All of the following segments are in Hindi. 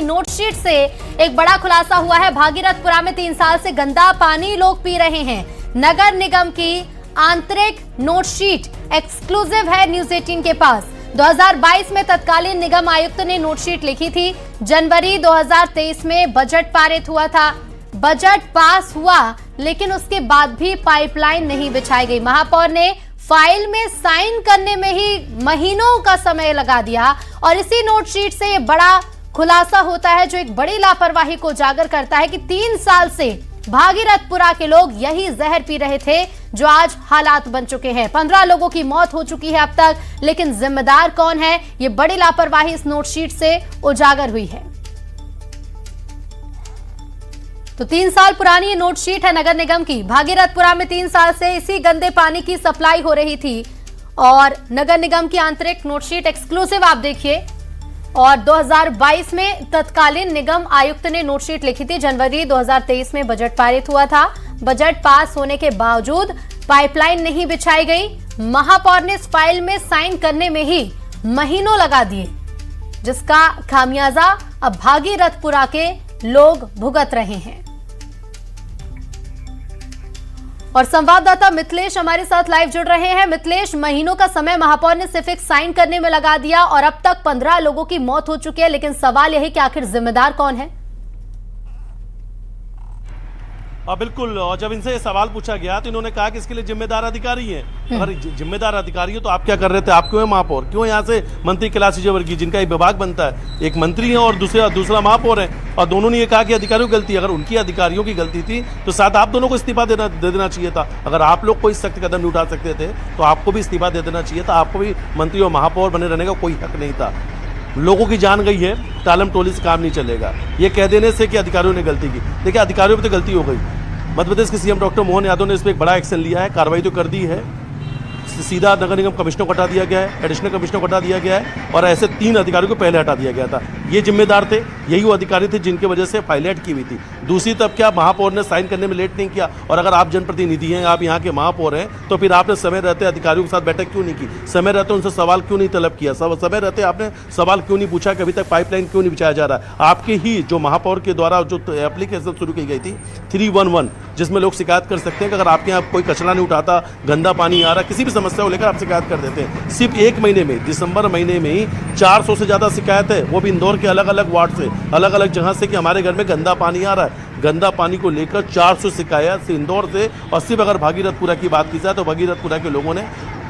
नोटशीट से एक बड़ा खुलासा हुआ है। भागीरथपुरा में 3 साल से गंदा पानी लोग पी रहे हैं। नगर निगम की आंतरिक नोटशीट एक्सक्लूसिव है न्यूज 18 के पास। 2022 में तत्कालीन निगम आयुक्त ने नोटशीट लिखी थी। जनवरी 2023 में बजट पारित हुआ था। बजट पास हुआ लेकिन उसके बाद भी पाइपलाइन नहीं बिछाई गई। महापौर ने फाइल में साइन करने में ही महीनों का समय लगा दिया और इसी नोटशीट से ये बड़ा खुलासा होता है जो एक बड़ी लापरवाही को उजागर करता है कि 3 साल से भागीरथपुरा के लोग यही जहर पी रहे थे जो आज हालात बन चुके हैं। 15 लोगों की मौत हो चुकी है अब तक, लेकिन जिम्मेदार कौन है? ये बड़ी लापरवाही इस नोटशीट से उजागर हुई है। तो 3 साल पुरानी ये नोटशीट है नगर निगम की। भागीरथपुरा में 3 साल से इसी गंदे पानी की सप्लाई हो रही थी और नगर निगम की आंतरिक नोटशीट एक्सक्लूसिव आप देखिए। और 2022 में तत्कालीन निगम आयुक्त ने नोटशीट लिखी थी। जनवरी 2023 में बजट पारित हुआ था। बजट पास होने के बावजूद पाइपलाइन नहीं बिछाई गई। महापौर ने इस फाइल में साइन करने में ही महीनों लगा दिए, जिसका खामियाजा अब भागीरथपुरा के लोग भुगत रहे हैं। और संवाददाता मिथिलेश हमारे साथ लाइव जुड़ रहे हैं। मिथिलेश, महीनों का समय महापौर ने सिर्फ एक साइन करने में लगा दिया और अब तक 15 लोगों की मौत हो चुकी है, लेकिन सवाल यह है कि आखिर जिम्मेदार कौन है? बिल्कुल, और जब इनसे ये सवाल पूछा गया तो इन्होंने कहा कि इसके लिए जिम्मेदार अधिकारी हैं। अगर जिम्मेदार अधिकारी है तो आप क्या कर रहे थे? आप क्यों है महापौर? क्यों यहाँ से मंत्री कैलाश विजयवर्गीय, जिनका एक विभाग बनता है, एक मंत्री है और दूसरा महापौर है, और दोनों ने ये कहा कि अधिकारियों की गलती। अगर उनकी अधिकारियों की गलती थी तो साथ आप दोनों को इस्तीफा दे देना चाहिए था। अगर आप लोग कोई सख्त कदम नहीं उठा सकते थे तो आपको भी इस्तीफा दे देना चाहिए था। आपको भी मंत्री और महापौर बने रहने का कोई हक नहीं था। लोगों की जान गई है, टालम टोली से काम नहीं चलेगा। ये कह देने से कि अधिकारियों ने गलती की, देखिए अधिकारियों पर तो गलती हो गई। मध्य प्रदेश के सीएम डॉक्टर मोहन यादव ने इस पर एक बड़ा एक्शन लिया है, कार्रवाई तो कर दी है। सीधा नगर निगम कमिश्नर को हटा दिया गया है, एडिशनल कमिश्नर को हटा दिया गया है और ऐसे 3 अधिकारियों को पहले हटा दिया गया था। ये जिम्मेदार थे, यही वो अधिकारी थे जिनकी वजह से फाइल हट की हुई थी। दूसरी तब क्या महापौर ने साइन करने में लेट नहीं किया? और अगर आप जनप्रतिनिधि हैं, आप यहाँ के महापौर हैं, तो फिर आपने समय रहते अधिकारियों के साथ बैठक क्यों नहीं की? समय रहते उनसे सवाल क्यों नहीं तलब किया? समय रहते आपने सवाल क्यों नहीं पूछा कि अभी तक पाइपलाइन क्यों नहीं बिछाया जा रहा है? आपके ही जो महापौर के द्वारा जो एप्लीकेशन शुरू की गई थी 311, जिसमें लोग शिकायत कर सकते हैं कि अगर आपके यहाँ कोई कचरा नहीं उठाता, गंदा पानी आ रहा, किसी भी समस्या को लेकर आप शिकायत कर देते हैं। सिर्फ 1 महीने में, दिसंबर महीने में ही 400 से ज़्यादा शिकायत है, वो भी इंदौर के अलग अलग वार्ड से, अलग अलग जगह से, कि हमारे घर में गंदा पानी आ रहा है। गंदा पानी को लेकर 400 शिकायत इंदौर से। और सिर्फ अगर भागीरथपुरा की बात की जाए तो भागीरथपुरा के लोगों ने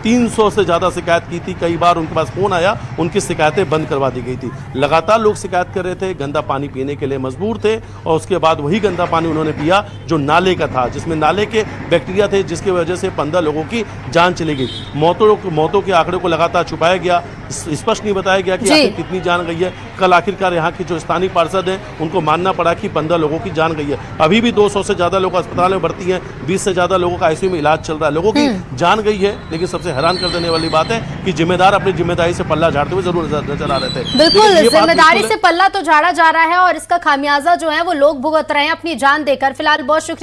300 से ज़्यादा शिकायत की थी। कई बार उनके पास फ़ोन आया, उनकी शिकायतें बंद करवा दी गई थी। लगातार लोग शिकायत कर रहे थे, गंदा पानी पीने के लिए मजबूर थे और उसके बाद वही गंदा पानी उन्होंने पिया जो नाले का था, जिसमें नाले के बैक्टीरिया थे, जिसकी वजह से 15 लोगों की जान चली गई। मौतों के आंकड़े को लगातार छुपाया गया, स्पष्ट नहीं बताया गया कि आखिर कितनी जान गई है। कल आखिरकार यहाँ के जो स्थानीय पार्षद हैं उनको मानना पड़ा कि 15 लोगों की जान गई है। अभी भी 200 से ज़्यादा लोग अस्पताल में भर्ती हैं, 20 से ज़्यादा लोगों का आईसीयू में इलाज चल रहा है। लोगों की जान गई है, लेकिन सबसे हैरान कर देने वाली बात है कि जिम्मेदार अपनी जिम्मेदारी से पल्ला झाड़ते हुए जरूर नजर आ रहे थे। बिल्कुल, जिम्मेदारी से पल्ला तो झाड़ा जा रहा है और इसका खामियाजा जो है वो लोग भुगत रहे हैं अपनी जान देकर। फिलहाल बहुत शुक्रिया।